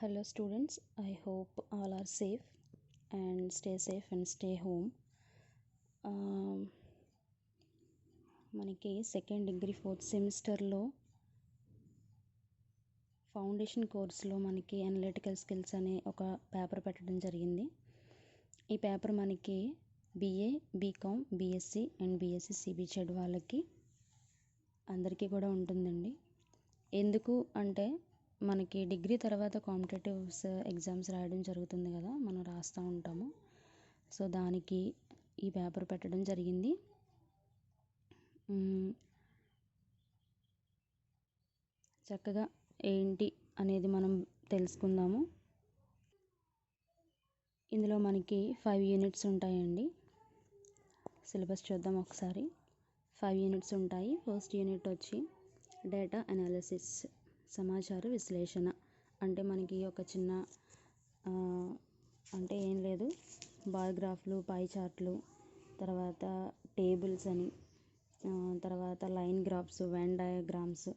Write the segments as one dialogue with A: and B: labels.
A: Hello students, I hope all are safe and stay home. మనకి second degree fourth సెమిస్టర్లో foundation కోర్స్లో మనకి analytical skills అనే ఒక పేపర్ పెట్టడం జరిగింది. ఈ పేపర్ మనకి BA, BCom, BSc and BSc CBCED వాళ్ళకి అందరికీ కూడా ఉంటుందండి. ఎందుకు అంటే మనకి డిగ్రీ తర్వాత కాంపిటేటివ్స్ ఎగ్జామ్స్ రాయడం జరుగుతుంది కదా, మనం రాస్తూ ఉంటాము. సో దానికి ఈ పేపర్ పెట్టడం జరిగింది. చక్కగా ఏంటి అనేది మనం తెలుసుకుందాము. ఇందులో మనకి 5 యూనిట్స్ ఉంటాయండి. సిలబస్ చూద్దాం ఒకసారి. 5 యూనిట్స్ ఉంటాయి. ఫస్ట్ యూనిట్ వచ్చి డేటా అనాలిసిస్, సమాచార విశ్లేషణ. అంటే మనకి ఒక చిన్న అంటే ఏం లేదు, బార్ గ్రాఫ్లు, పై చార్ట్లు, తర్వాత టేబుల్స్ అని, తర్వాత లైన్ గ్రాఫ్స్, వెన్ డయాగ్రామ్స్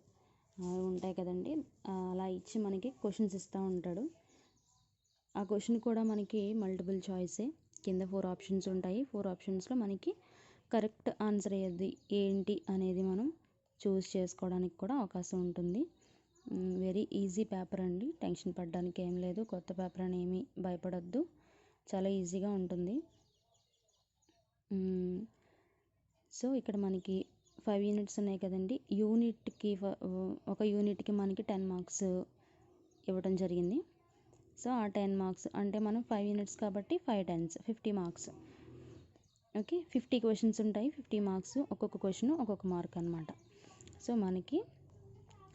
A: ఉంటాయి కదండి. అలా ఇచ్చి మనకి క్వశ్చన్స్ ఇస్తూ ఉంటాడు. ఆ క్వశ్చన్ కూడా మనకి మల్టిపుల్ చాయిసే. కింద 4 ఆప్షన్స్ ఉంటాయి. 4 ఆప్షన్స్లో మనకి కరెక్ట్ ఆన్సర్ ఏది ఏంటి అనేది మనం చూస్ చేసుకోవడానికి కూడా అవకాశం ఉంటుంది. వెరీ ఈజీ పేపర్ అండి, టెన్షన్ పడడానికి ఏం లేదు. కొత్త పేపర్ అని ఏమీ భయపడొద్దు, చాలా ఈజీగా ఉంటుంది. సో ఇక్కడ మనకి 5 యూనిట్స్ ఉన్నాయి కదండి. ఒక యూనిట్కి మనకి 10 మార్క్స్ ఇవ్వడం జరిగింది. సో ఆ 10 మార్క్స్ అంటే మనం 5 యూనిట్స్ కాబట్టి 5 10s 50 మార్క్స్. ఓకే, 50 క్వశ్చన్స్ ఉంటాయి, 50 మార్క్స్. ఒక్కొక్క క్వశ్చన్ ఒక్కొక్క మార్క్ అనమాట. సో మనకి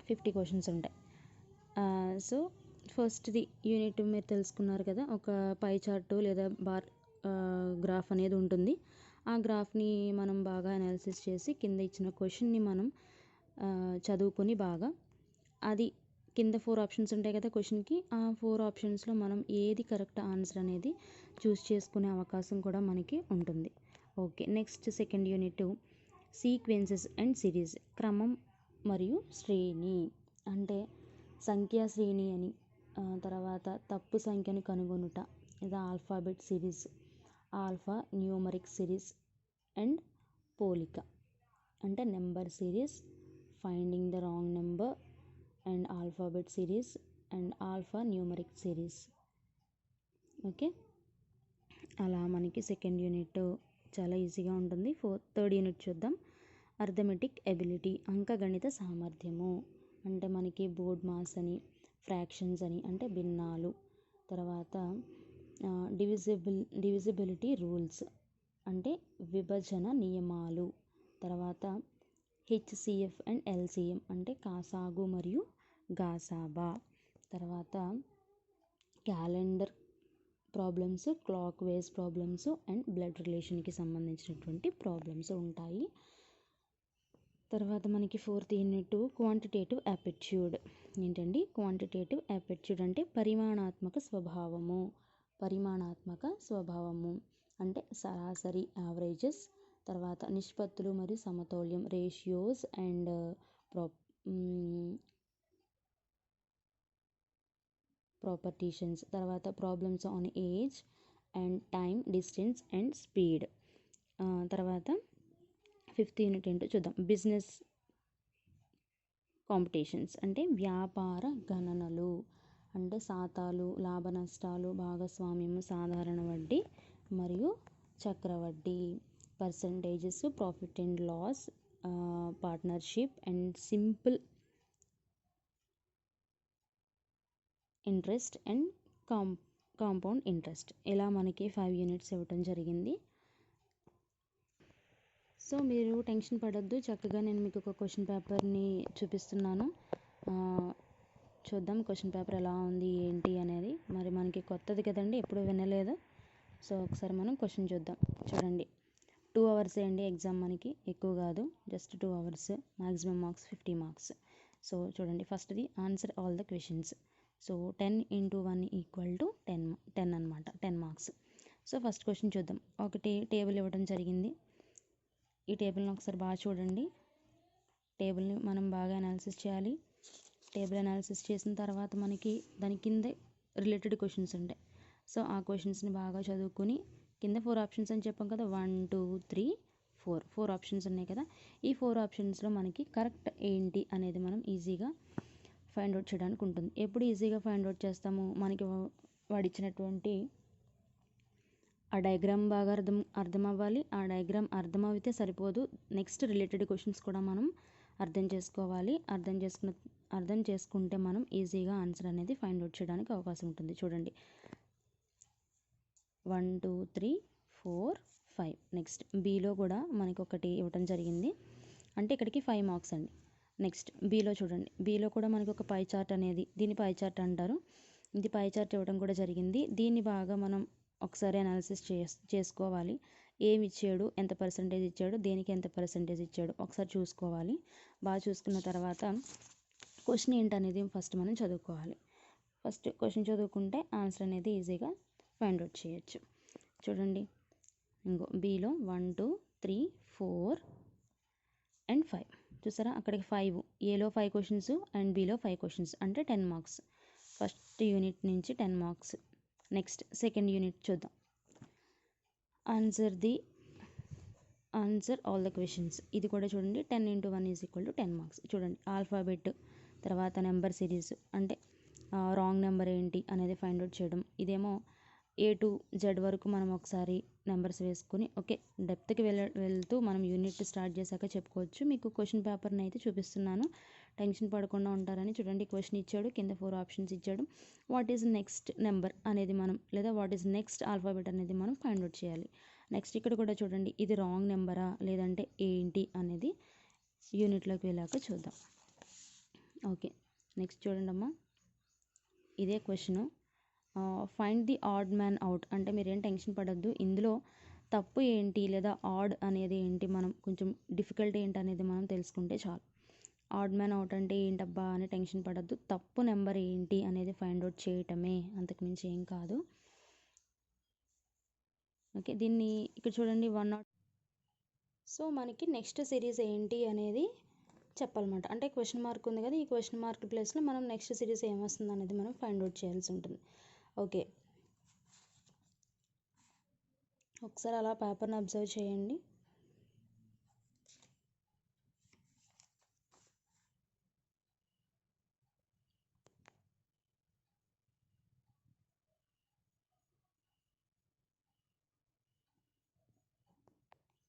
A: 50 క్వశ్చన్స్ ఉంటాయి. సో ఫస్ట్ది యూనిట్ మీరు తెలుసుకున్నారు కదా, ఒక పై చార్టు లేదా బార్ గ్రాఫ్ అనేది ఉంటుంది. ఆ గ్రాఫ్ని మనం బాగా అనాలిసిస్ చేసి కింద ఇచ్చిన క్వశ్చన్ని మనం చదువుకొని బాగా, అది కింద 4 ఆప్షన్స్ ఉంటాయి కదా క్వశ్చన్కి, ఆ 4 ఆప్షన్స్లో మనం ఏది కరెక్ట్ ఆన్సర్ అనేది చూస్ చేసుకునే అవకాశం కూడా మనకి ఉంటుంది. Okay, next second unit sequences and series, క్రమం మరియు శ్రేణి. అంటే సంఖ్యా శ్రేణి అని, తర్వాత తప్పు సంఖ్యను కనుగొనుట, ఇది alphabet series, alpha numeric series and పోలిక అంటే number series, finding the wrong number and alphabet series and alpha numeric series. Okay, అలా మనకి సెకండ్ యూనిట్ చాలా ఈజీగా ఉంటుంది. థర్డ్ యూనిట్ చూద్దాం. అర్థమెటిక్ ఎబిలిటీ, అంకగణిత సామర్థ్యము. అంటే మనకి బోర్డ్ మాస్ అని, ఫ్రాక్షన్స్ అని అంటే భిన్నాలు, తర్వాత డివిజిబిలిటీ రూల్స్ అంటే విభజన నియమాలు, తర్వాత HCF అండ్ LCM అంటే కాసాగు మరియు గాసాబా, తర్వాత calendar problems, clockwise problems and blood రిలేషన్కి సంబంధించినటువంటి ప్రాబ్లమ్స్ ఉంటాయి. తర్వాత మనకి ఫోర్త్ యూనిట్ క్వాంటిటేటివ్ యాప్టిట్యూడ్. ఏంటండి క్వాంటిటేటివ్ యాప్టిట్యూడ్ అంటే పరిమాణాత్మక స్వభావము అంటే సరాసరి, యావరేజెస్, తర్వాత నిష్పత్తులు మరియు సమతౌల్యం, రేషియోస్ అండ్ ప్రాపర్టీషన్స్, తర్వాత problems on age and time, distance and speed. తర్వాత ఫిఫ్త్ యూనిట్ ఏంటో చూద్దాం. బిజినెస్ కాంపిటీషన్స్ అంటే వ్యాపార గణనలు, అంటే శాతాలు, లాభ నష్టాలు, భాగస్వామ్యము, సాధారణ వడ్డీ మరియు చక్రవడ్డీ, percentages, profit and loss, partnership and simple interest and compound interest. ఇలా మనకి 5 యూనిట్స్ ఇవ్వటం జరిగింది. సో మీరు టెన్షన్ పడొద్దు, చక్కగా నేను మీకు ఒక క్వశ్చన్ పేపర్ని చూపిస్తున్నాను. చూద్దాం క్వశ్చన్ పేపర్ ఎలా ఉంది ఏంటి అనేది. మరి మనకి కొత్తది కదండి, ఎప్పుడు వినలేదు. సో ఒకసారి మనం క్వశ్చన్ చూద్దాం. చూడండి, 2 hours అండి ఎగ్జామ్, మనకి ఎక్కువ కాదు, just 2 hours, maximum marks 50 marks. So చూడండి, ఫస్ట్ది answer all the questions. So 10 × 1 = 10 అనమాట, 10 మార్క్స్. సో ఫస్ట్ క్వశ్చన్ చూద్దాం. ఒకటి టేబుల్ ఇవ్వడం జరిగింది. ఈ టేబుల్ని ఒకసారి బాగా చూడండి. టేబుల్ని మనం బాగా అనాలిసిస్ చేయాలి. టేబుల్ అనాలిసిస్ చేసిన తర్వాత మనకి దాని కింద రిలేటెడ్ క్వశ్చన్స్ ఉంటాయి. సో ఆ క్వశ్చన్స్ని బాగా చదువుకొని కింద 4 ఆప్షన్స్ అని చెప్పాం కదా, 1 2 3 4 ఆప్షన్స్ ఉన్నాయి కదా. ఈ 4 ఆప్షన్స్లో మనకి కరెక్ట్ ఏంటి అనేది మనం ఈజీగా ఫైండ్ అవుట్ చేయడానికి ఉంటుంది. ఎప్పుడు ఈజీగా ఫైండ్ అవుట్ చేస్తాము, మనకి వాడిచ్చినటువంటి ఆ డయాగ్రామ్ బాగా అర్థం అవ్వాలి. ఆ డయాగ్రామ్ అర్థం అయితే సరిపోదు, నెక్స్ట్ రిలేటెడ్ క్వశ్చన్స్ కూడా మనం అర్థం చేసుకోవాలి. అర్థం చేసుకుంటే మనం ఈజీగా ఆన్సర్ అనేది ఫైండ్ అవుట్ చేయడానికి అవకాశం ఉంటుంది. చూడండి 1 2 3 4 5. నెక్స్ట్ బీలో కూడా మనకి ఒకటి ఇవ్వటం జరిగింది, అంటే ఇక్కడికి 5 మార్క్స్ అండి. నెక్స్ట్ బీలో చూడండి, బీలో కూడా మనకి ఒక పై చార్ట్ అనేది, దీన్ని పై చార్ట్ అంటారు. ఇది పై చార్ట్ ఇవ్వడం కూడా జరిగింది. దీన్ని బాగా మనం ఒకసారి అనాలిసిస్ చేసుకోవాలి. ఏమి ఇచ్చాడు, ఎంత పర్సంటేజ్ ఇచ్చాడు, దేనికి ఎంత పర్సంటేజ్ ఇచ్చాడు ఒకసారి చూసుకోవాలి. బాగా చూసుకున్న తర్వాత క్వశ్చన్ ఏంటనేది ఫస్ట్ మనం చదువుకోవాలి. ఫస్ట్ క్వశ్చన్ చదువుకుంటే ఆన్సర్ అనేది ఈజీగా ఫైండ్ అవుట్ చేయొచ్చు. చూడండి ఇంకో బీలో 1 2 3 4 అండ్ 5 చూసారా, అక్కడికి 5, ఏలో 5 క్వశ్చన్స్ అండ్ బీలో 5 క్వశ్చన్స్, అంటే 10 మార్క్స్. ఫస్ట్ యూనిట్ నుంచి 10 మార్క్స్. నెక్స్ట్ సెకండ్ యూనిట్ చూద్దాం. Answer all the questions. ఇది కూడా చూడండి 10 × 1 = 10 మార్క్స్. చూడండి ఆల్ఫాబెట్, తర్వాత నెంబర్ సిరీస్, అంటే రాంగ్ నెంబర్ ఏంటి అనేది ఫైండ్ అవుట్ చేయడం. ఇదేమో A to Z వరకు మనం ఒకసారి నెంబర్స్ వేసుకుని ఓకే డెప్త్కి వెళ్తూ మనం యూనిట్ స్టార్ట్ చేశాక చెప్పుకోవచ్చు. మీకు క్వశ్చన్ పేపర్ని అయితే చూపిస్తున్నాను, టెన్షన్ పడకుండా ఉంటారని. చూడండి క్వశ్చన్ ఇచ్చాడు, కింద 4 ఆప్షన్స్ ఇచ్చాడు. వాట్ ఈజ్ నెక్స్ట్ నెంబర్ అనేది మనం, లేదా వాట్ ఈజ్ నెక్స్ట్ ఆల్ఫాబెట్ అనేది మనం ఫైండ్ అవుట్ చేయాలి. నెక్స్ట్ ఇక్కడ కూడా చూడండి, ఇది రాంగ్ నెంబరా లేదంటే ఏంటి అనేది యూనిట్లోకి వెళ్ళాక చూద్దాం. ఓకే నెక్స్ట్ చూడండి అమ్మా, ఇదే question. Find the odd man out, అంటే మీరేం టెన్షన్ పడద్దు. ఇందులో తప్పు ఏంటి లేదా ఆడ్ అనేది ఏంటి, మనం కొంచెం డిఫికల్ట్ ఏంటి అనేది మనం తెలుసుకుంటే చాలు. ఆడ్ మ్యాన్ అవుట్ అంటే ఏంటబ్బా అని టెన్షన్ పడద్దు. తప్పు నెంబర్ ఏంటి అనేది ఫైండ్ అవుట్ చేయటమే, అంతకుమించి ఏం కాదు. ఓకే దీన్ని ఇక్కడ చూడండి 1 సో మనకి నెక్స్ట్ సిరీస్ ఏంటి అనేది చెప్పాలన్నమాట. అంటే క్వశ్చన్ మార్క్ ఉంది కదా, ఈ క్వశ్చన్ మార్క్ ప్లేస్లో మనం నెక్స్ట్ సిరీస్ ఏమొస్తుంది అనేది మనం ఫైండ్ అవుట్ చేయాల్సి ఉంటుంది. ఓకే ఒకసారి అలా పేపర్ని అబ్జర్వ్ చేయండి.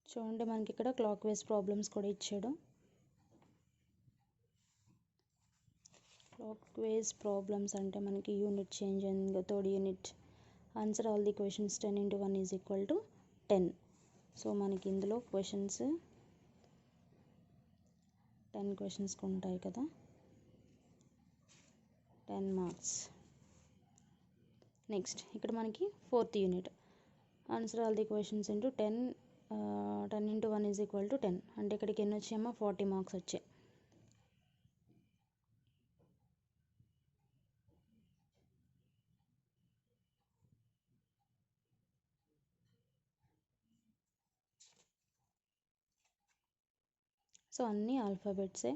A: చూడండి మనకి ఇక్కడ క్లాక్ వైజ్ ప్రాబ్లమ్స్ కూడా ఇచ్చాడు. క్లాక్ వైజ్ ప్రాబ్లమ్స్ అంటే మనకి యూనిట్ చేంజ్ అయింది, third unit. Answer all the questions 10 × 1 = 10. So మనకి ఇందులో క్వశ్చన్స్ 10 క్వశ్చన్స్కి ఉంటాయి కదా, 10 మార్క్స్. నెక్స్ట్ ఇక్కడ మనకి 4th unit. Answer all the questions into 10 × 1 = 10, అంటే ఇక్కడికి ఎన్ని వచ్చాయమ్మా 40 మార్క్స్ వచ్చాయి. సో అన్నీ ఆల్ఫాబెట్సే.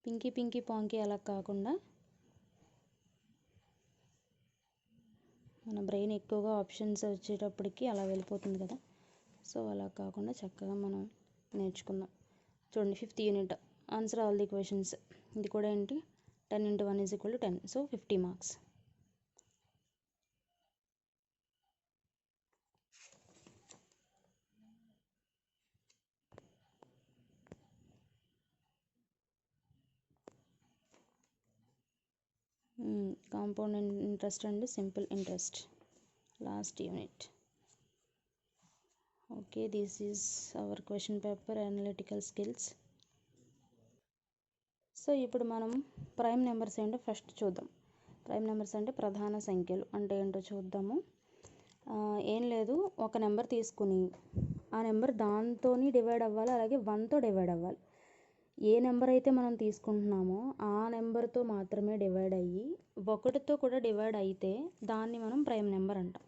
A: పింకీ పాంకీ అలా కాకుండా మన బ్రెయిన్ ఎక్కువగా ఆప్షన్స్ వచ్చేటప్పటికి అలా వెళ్ళిపోతుంది కదా, సో అలా కాకుండా చక్కగా మనం నేర్చుకుందాం. చూడండి 5th unit. Answer all the questions. ఇది కూడా ఏంటి 10 × 1 = 10, so 50 marks. Compound interest and simple interest, last unit. Okay this is our question paper analytical skills. So ఇప్పుడు మనం ప్రైమ్ నెంబర్స్ ఏంటో ఫస్ట్ చూద్దాం. ప్రైమ్ నెంబర్స్ అంటే ప్రధాన సంఖ్యలు అంటే ఏంటో చూద్దాము. ఏం లేదు, ఒక నెంబర్ తీసుకుని ఆ నెంబర్ దాంతో డివైడ్ అవ్వాలి, అలాగే 1తో డివైడ్ అవ్వాలి. ఏ నెంబర్ అయితే మనం తీసుకుంటున్నామో ఆ నెంబర్తో మాత్రమే డివైడ్ అయ్యి 1తో కూడా డివైడ్ అయితే దాన్ని మనం ప్రైమ్ నెంబర్ అంటాం.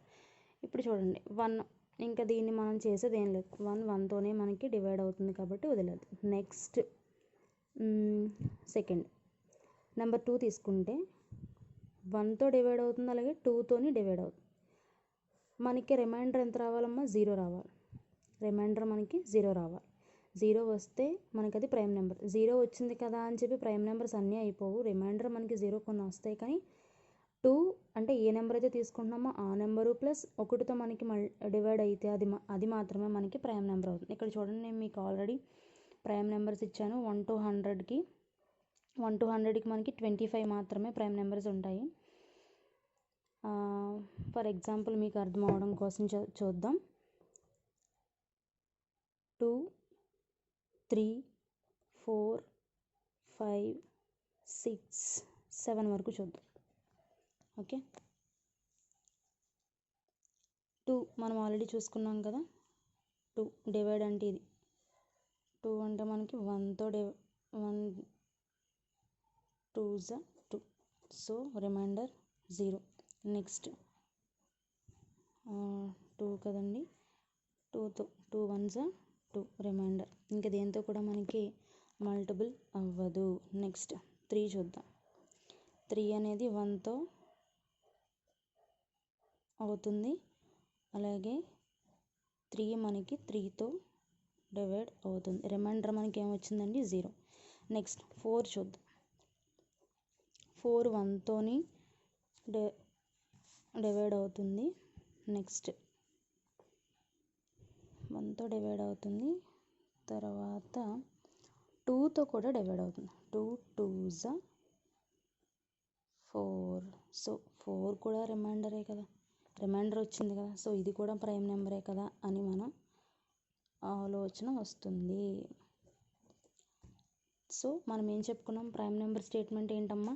A: ఇప్పుడు చూడండి 1, ఇంకా దీన్ని మనం చేసేది ఏం లేదు, 1తోనే మనకి డివైడ్ అవుతుంది కాబట్టి వదిలేదు. నెక్స్ట్ సెకండ్ నెంబర్ 2 తీసుకుంటే 1తో డివైడ్ అవుతుంది, అలాగే 2తోని డివైడ్ అవుతుంది. మనకి రిమైండర్ ఎంత రావాలమ్మా? 0 రావాలి. రిమైండర్ మనకి 0 రావాలి. 0 వస్తే మనకి అది ప్రైమ్ నెంబర్. 0 వచ్చింది కదా అని చెప్పి ప్రైమ్ నెంబర్స్ అన్నీ అయిపోవు. రిమైండర్ మనకి 0 కొన్ని వస్తాయి, కానీ 2 అంటే ఏ నెంబర్ అయితే తీసుకుంటున్నామో ఆ నెంబరు ప్లస్ 1తో మనకి డివైడ్ అయితే అది మాత్రమే మనకి ప్రైమ్ నెంబర్ అవుతుంది. ఇక్కడ చూడండి, నేను మీకు ఆల్రెడీ ప్రైమ్ నెంబర్స్ ఇచ్చాను. 1 to 100కి మనకి 25 మాత్రమే ప్రైమ్ నెంబర్స్ ఉంటాయి. ఫర్ ఎగ్జాంపుల్ మీకు అర్థం అవడం కోసం చూద్దాం. 2, 3, 4, 5, 6, 7 వరకు చూద్దాం. ఓకే, 2 మనం ఆల్రెడీ చూసుకున్నాం కదా. 2 డివైడ్ అంటే ఇది. 2 అంటే మనకి 1తో 1 2s 2, సో రిమైండర్ 0. నెక్స్ట్ 2 కదండి, 2తో 2 1s 2 రిమైండర్. ఇంకా దేంతో కూడా మనకి మల్టిపుల్ అవ్వదు. నెక్స్ట్ 3 చూద్దాం. 3 అనేది 1తో అవుతుంది, అలాగే 3 మనకి 3తో డివైడ్ అవుతుంది. రిమైండర్ మనకి ఏమొచ్చిందండి? 0. నెక్స్ట్ 4 చూద్దాం. 4 1తోని డివైడ్ అవుతుంది. నెక్స్ట్ 1తో డివైడ్ అవుతుంది, తర్వాత 2తో కూడా డివైడ్ అవుతుంది. 2 2s 4, సో 4 కూడా రిమైండరే కదా, రిమైండర్ వచ్చింది కదా, సో ఇది కూడా ప్రైమ్ నెంబరే కదా అని మనం ఆలోచన వస్తుంది. సో మనం ఏం చెప్పుకున్నాం? ప్రైమ్ నెంబర్ స్టేట్మెంట్ ఏంటమ్మా?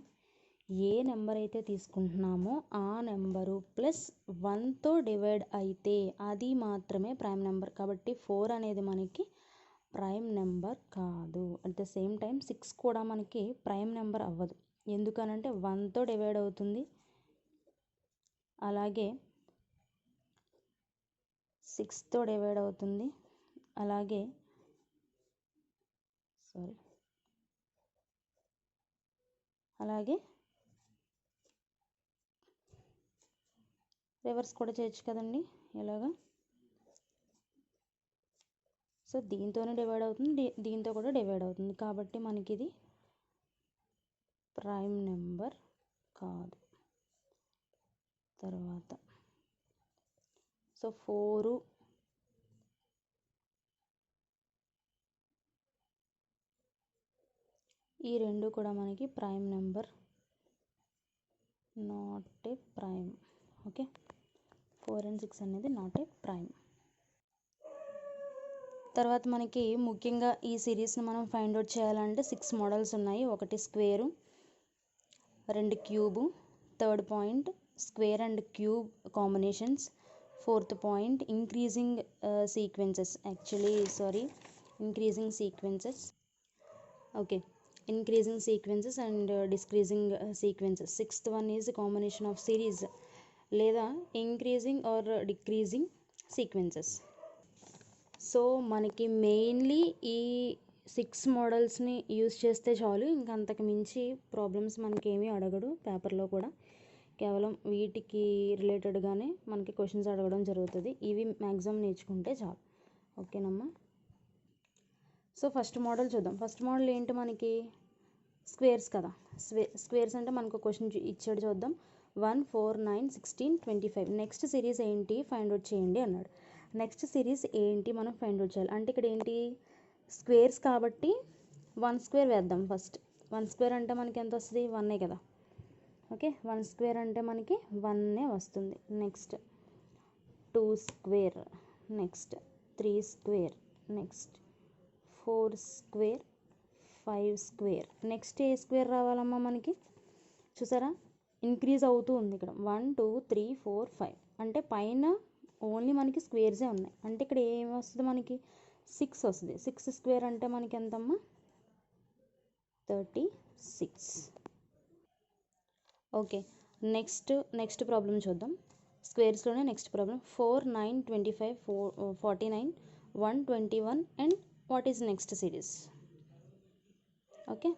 A: ఏ నెంబర్ అయితే తీసుకుంటున్నామో ఆ నెంబరు ప్లస్ 1తో డివైడ్ అయితే అది మాత్రమే ప్రైమ్ నెంబర్. కాబట్టి 4 అనేది మనకి ప్రైమ్ నెంబర్ కాదు. అట్ ద సేమ్ టైం 6 కూడా మనకి ప్రైమ్ నెంబర్ అవ్వదు. ఎందుకనంటే 1తో డివైడ్ అవుతుంది, అలాగే 6తో డివైడ్ అవుతుంది, అలాగే రివర్స్ కూడా చేయొచ్చు కదండి ఇలాగా. సో దీంతోనే డివైడ్ అవుతుంది, దీంతో కూడా డివైడ్ అవుతుంది, కాబట్టి మనకి ఇది ప్రైమ్ నెంబర్ కాదు. తర్వాత సో 4 ఈ రెండు కూడా మనకి prime number, not a prime. Okay, 4 and 6 అనేది నాట్ ఏ ప్రైమ్. తర్వాత మనకి ముఖ్యంగా ఈ సిరీస్ని మనం ఫైండ్ అవుట్ చేయాలంటే 6 మోడల్స్ ఉన్నాయి. ఒకటి square, 2 cube, third point square and cube combinations, fourth point increasing sequences, increasing sequences. Okay, increasing sequences and decreasing sequences. Sixth one is a combination of series లేదా increasing or decreasing sequences. So మనకి mainly ఈ 6 మోడల్స్ని use చేస్తే చాలు, ఇంకా అంతకు మించి problems మనకి ఏమీ అడగడు పేపర్లో కూడా. కేవలం వీటికి రిలేటెడ్గానే మనకి క్వశ్చన్స్ అడగడం జరుగుతుంది. ఇవి మ్యాక్సిమం నేర్చుకుంటే చాలు. ఓకేనమ్మా. సో ఫస్ట్ మోడల్ చూద్దాం. ఫస్ట్ మోడల్ ఏంటి? మనకి స్క్వేర్స్ కదా. స్క్వేర్స్ అంటే మనకు క్వశ్చన్ ఇచ్చాడు, చూద్దాం. 1 4 9 16 25. నెక్స్ట్ సిరీస్ ఏంటి ఫైండ్ అవుట్ చేయండి అన్నాడు. నెక్స్ట్ సిరీస్ ఏంటి మనం ఫైండ్ అవుట్ చేయాలి అంటే ఇక్కడ ఏంటి? స్క్వేర్స్ కాబట్టి 1 స్క్వేర్ వేద్దాం ఫస్ట్. 1 స్క్వేర్ అంటే మనకి ఎంత వస్తుంది? 1 కదా. ఓకే, 1 స్క్వేర్ అంటే మనకి 1 వస్తుంది. Next 2 square, next 3 square, next 4 square, 5 square. Next ఏ స్క్వేర్ రావాలమ్మా మనకి? చూసారా, ఇంక్రీజ్ అవుతూ ఉంది ఇక్కడ. 1 2 3 4 5 అంటే పైన ఓన్లీ మనకి స్క్వేర్సే ఉన్నాయి. అంటే ఇక్కడ ఏమి వస్తుంది మనకి? 6 వస్తుంది. 6 స్క్వేర్ అంటే మనకి ఎంతమ్మా? 36. ఓకే, నెక్స్ట్ ప్రాబ్లం చూద్దాం. స్క్వేర్స్లోనే next problem. 4 9 25 49 121 and what is next series? Okay,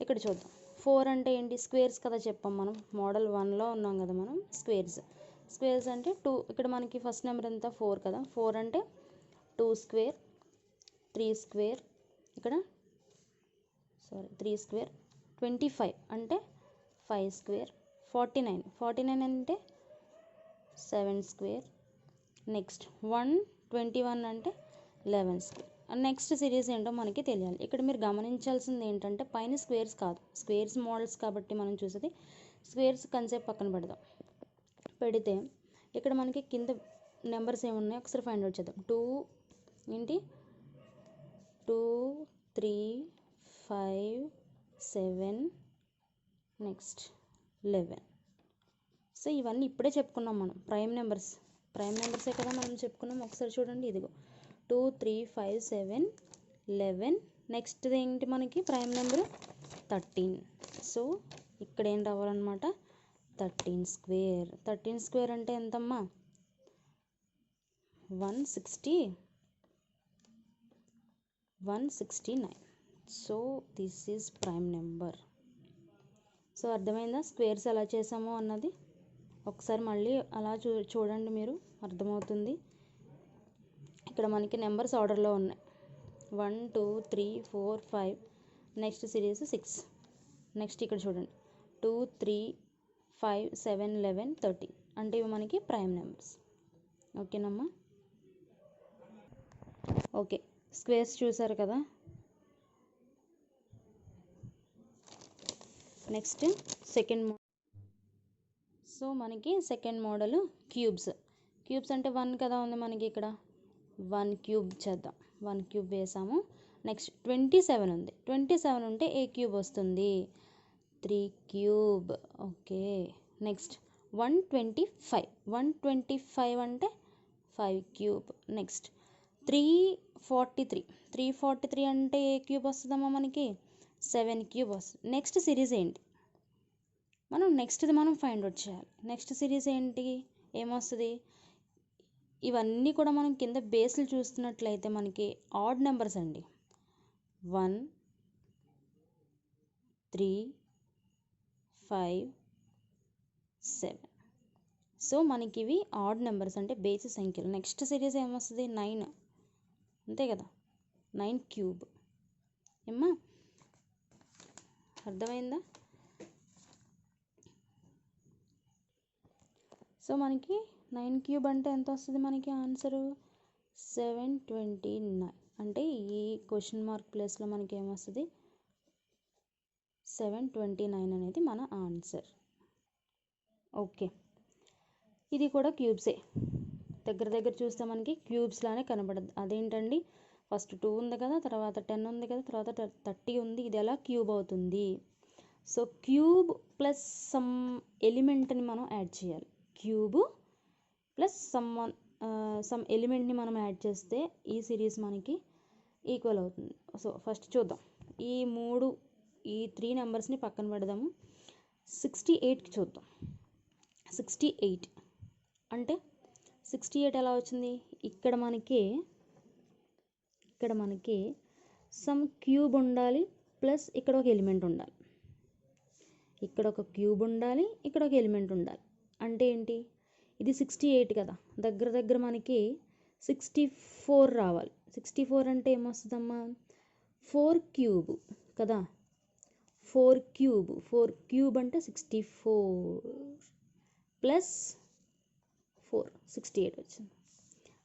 A: ఇక్కడ చూద్దాం. 4 అంటే ఏంటి, స్క్వేర్స్ కదా చెప్పాం మనం, మోడల్ 1లో ఉన్నాం కదా మనం. స్క్వేర్స్ అంటే 2, ఇక్కడ మనకి ఫస్ట్ నెంబర్ ఎంత 4 కదా, 4 అంటే 2 స్క్వేర్, 3 స్క్వేర్, ఇక్కడ 3 స్క్వేర్, 25 అంటే 5 స్క్వేర్, 49 అంటే 7 స్క్వేర్, నెక్స్ట్ 121 అంటే 11 స్క్వేర్. నెక్స్ట్ సిరీస్ ఏంటో మనకి తెలియాలి. ఇక్కడ మీరు గమనించాల్సింది ఏంటంటే పైన స్క్వేర్స్ కాదు, స్క్వేర్స్ మోడల్స్ కాబట్టి మనం చూసేది స్క్వేర్స్ కన్సెప్ట్ పక్కన పెడితే ఇక్కడ మనకి కింద నెంబర్స్ ఏమున్నాయి ఒకసారి ఫైండ్ అవుట్ చేద్దాం. 2 ఏంటి 2 3 5 7 నెక్స్ట్ 11. సో ఇవన్నీ ఇప్పుడే చెప్పుకున్నాం మనం, ప్రైమ్ నెంబర్సే కదా మనం చెప్పుకున్నాం. ఒకసారి చూడండి, ఇదిగో 2 3 5 7 11. నెక్స్ట్ ఏంటి మనకి ప్రైమ్ నెంబర్ 13. సో ఇక్కడ ఏం రావాలన్నమాట, 13 స్క్వేర్. 13 స్క్వేర్ అంటే ఎంతమ్మా, 169. So this is prime number. So అర్థమైందా స్క్వేర్స్ ఎలా చేసామో అన్నది. ఒకసారి మళ్ళీ అలా చూడండి, మీరు అర్థమవుతుంది. ఇక్కడ మనకి నెంబర్స్ ఆర్డర్లో ఉన్నాయి, 1 2 3 4 5, నెక్స్ట్ సిరీస్ 6. నెక్స్ట్ ఇక్కడ చూడండి 2 3 5 7 11 13 అంటే ఇవి మనకి ప్రైమ్ నెంబర్స్. ఓకేనమ్మా, ఓకే. స్క్వేర్స్ చూసారు కదా. నెక్స్ట్ సెకండ్ సో మనకి సెకండ్ మోడల్ క్యూబ్స్ అంటే 1 కదా ఉంది మనకి, ఇక్కడ 1 క్యూబ్ చేద్దాం. 1 క్యూబ్ వేసాము. నెక్స్ట్ 27 ఉంది, 27 ఉంటే ఏ క్యూబ్ వస్తుంది, 3 క్యూబ్. ఓకే. నెక్స్ట్ 125 అంటే 5 క్యూబ్. నెక్స్ట్ 343 అంటే ఏ క్యూబ్ వస్తుందమ్మా మనకి, 7 క్యూబ్ వస్తుంది. నెక్స్ట్ సిరీస్ ఏంటి, మనం ఫైండ్ అవుట్ చేయాలి. నెక్స్ట్ సిరీస్ ఏంటి, ఏమొస్తుంది, ఇవన్నీ కూడా మనం కింద బేస్లు చూస్తున్నట్లయితే మనకి ఆడ్ నెంబర్స్ అండి. 1 3 5 7. సో మనకి ఇవి ఆడ్ నెంబర్స్ అంటే బేసి సంఖ్యలు. నెక్స్ట్ సిరీస్ ఏమొస్తుంది, 9, అంతే కదా, 9 క్యూబ్. ఏమ్మా అర్థమైందా. సో మనకి 9 క్యూబ్ అంటే ఎంత వస్తుంది మనకి ఆన్సరు, 729. అంటే ఈ క్వశ్చన్ మార్క్ ప్లేస్లో మనకి ఏమొస్తుంది, 729 అనేది మన ఆన్సర్. ఓకే, ఇది కూడా క్యూబ్సే. దగ్గర చూస్తే మనకి క్యూబ్స్ లానే కనబడదు. అదేంటండి, ఫస్ట్ 2 ఉంది కదా, తర్వాత 10 ఉంది కదా, తర్వాత 30 ఉంది. ఇది ఎలా క్యూబ్ అవుతుంది, సో క్యూబ్ ప్లస్ సమ్ ఎలిమెంట్ని మనం యాడ్ చేయాలి. క్యూబ్ ప్లస్ సమ్ ఎలిమెంట్ని మనం యాడ్ చేస్తే ఈ సిరీస్ మనకి ఈక్వల్ అవుతుంది. సో ఫస్ట్ చూద్దాం, ఈ 3 నెంబర్స్ని పక్కన పెడదాము. 68కి చూద్దాం. 68 అంటే 68 ఎలా వచ్చింది, ఇక్కడ మనకి సమ్ క్యూబ్ ఉండాలి, ప్లస్ ఇక్కడ ఒక ఎలిమెంట్ ఉండాలి. ఇక్కడ ఒక క్యూబ్ ఉండాలి, ఇక్కడ ఒక ఎలిమెంట్ ఉండాలి. అంటే ఏంటి, ఇది 68 కదా, దగ్గర మనకి 64 రావాలి. 64 అంటే ఏమొస్తుందమ్మా, 4 క్యూబ్ కదా, 4 క్యూబ్ అంటే 64 ప్లస్ 4 68 వచ్చింది.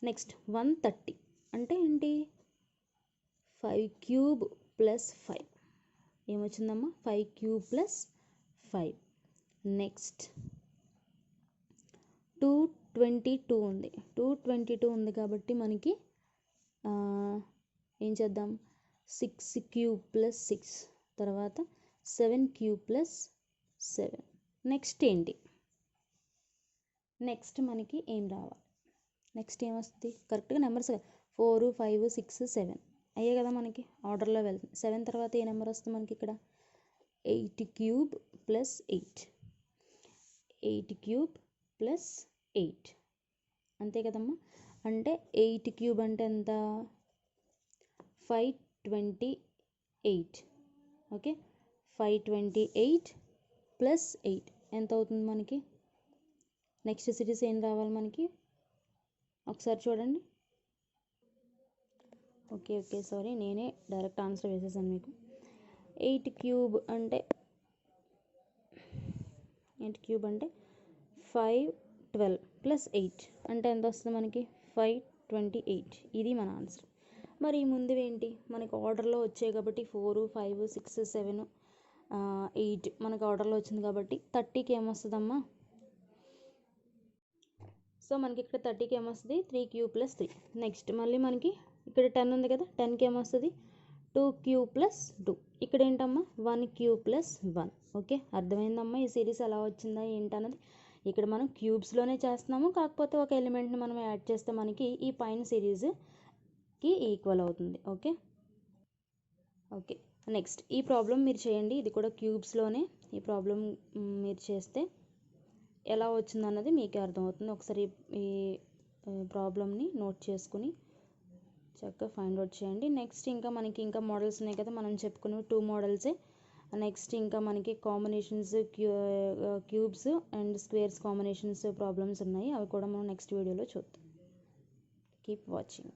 A: నెక్స్ట్ 130 అంటే ఏంటి, 5 cube plus 5 ఏమొచ్చిందమ్మా, 5 cube plus 5. Next 222 ఉంది. 222 ఉంది కాబట్టి మనకి ఏం చేద్దాం, 6 క్యూబ్ ప్లస్ 6, తర్వాత 7 క్యూబ్ ప్లస్ 7. నెక్స్ట్ ఏంటి, నెక్స్ట్ మనకి ఏం రావాలి, నెక్స్ట్ ఏమొస్తుంది, కరెక్ట్గా నెంబర్స్ 4 5 6 7 అయ్యే కదా మనకి ఆర్డర్లో వెళ్తుంది. 7 తర్వాత ఏ నెంబర్ వస్తుంది మనకి, ఇక్కడ 8 క్యూబ్ ప్లస్ 8 క్యూబ్ ప్లస్ 8 అంతే కదమ్మా. అంటే 8 క్యూబ్ అంటే ఎంత, 528. ఓకే, 528 ప్లస్ 8 ఎంత అవుతుంది మనకి? నెక్స్ట్ సిరీస్ ఏం రావాలి మనకి ఒకసారి చూడండి. ఓకే సారీ, నేనే డైరెక్ట్ ఆన్సర్ వేసేసాను మీకు. 8 క్యూబ్ అంటే 512 ప్లస్ 8 అంటే ఎంత వస్తుంది మనకి? 528. ఇది మన ఆన్సర్. మరి ఈ ముందువేంటి మనకి ఆర్డర్లో వచ్చాయి కాబట్టి 4, 5, 6, 7, 8 మనకి ఆర్డర్లో వచ్చింది కాబట్టి 30కి ఏమొస్తుందమ్మా? సో మనకి ఇక్కడ 30కి ఏమొస్తుంది? 3 క్యూబ్ ప్లస్ 3. నెక్స్ట్ మళ్ళీ మనకి ఇక్కడ 10 ఉంది కదా, 10కి ఏమొస్తుంది? 2 క్యూబ్ ప్లస్ 2. ఇక్కడ ఏంటమ్మా? 1 క్యూబ్ ప్లస్ 1. ఓకే, అర్థమైందమ్మా ఈ సిరీస్ ఎలా వచ్చిందా ఏంటన్నది. ఇక్కడ మనం క్యూబ్స్లోనే చేస్తున్నాము, కాకపోతే ఒక ఎలిమెంట్ని మనం యాడ్ చేస్తే మనకి ఈ పైన సిరీస్కి ఈక్వల్ అవుతుంది. ఓకే నెక్స్ట్ ఈ ప్రాబ్లం మీరు చేయండి. ఇది కూడా క్యూబ్స్లోనే. ఈ ప్రాబ్లం మీరు చేస్తే ఎలా వచ్చిందన్నది మీకే అర్థమవుతుంది. ఒకసారి ఈ ప్రాబ్లమ్ని నోట్ చేసుకుని చక్కగా ఫైండ్ అవుట్ చేయండి. నెక్స్ట్ ఇంకా మనకి ఇంకా మోడల్స్ ఉన్నాయి కదా, మనం చెప్పుకున్న 2 మోడల్సే. నెక్స్ట్ ఇంకా మనకి combinations, cubes and squares combinations problems ఉన్నాయి. అవి కూడా మనం నెక్స్ట్ వీడియోలో చూద్దాం. Keep watching.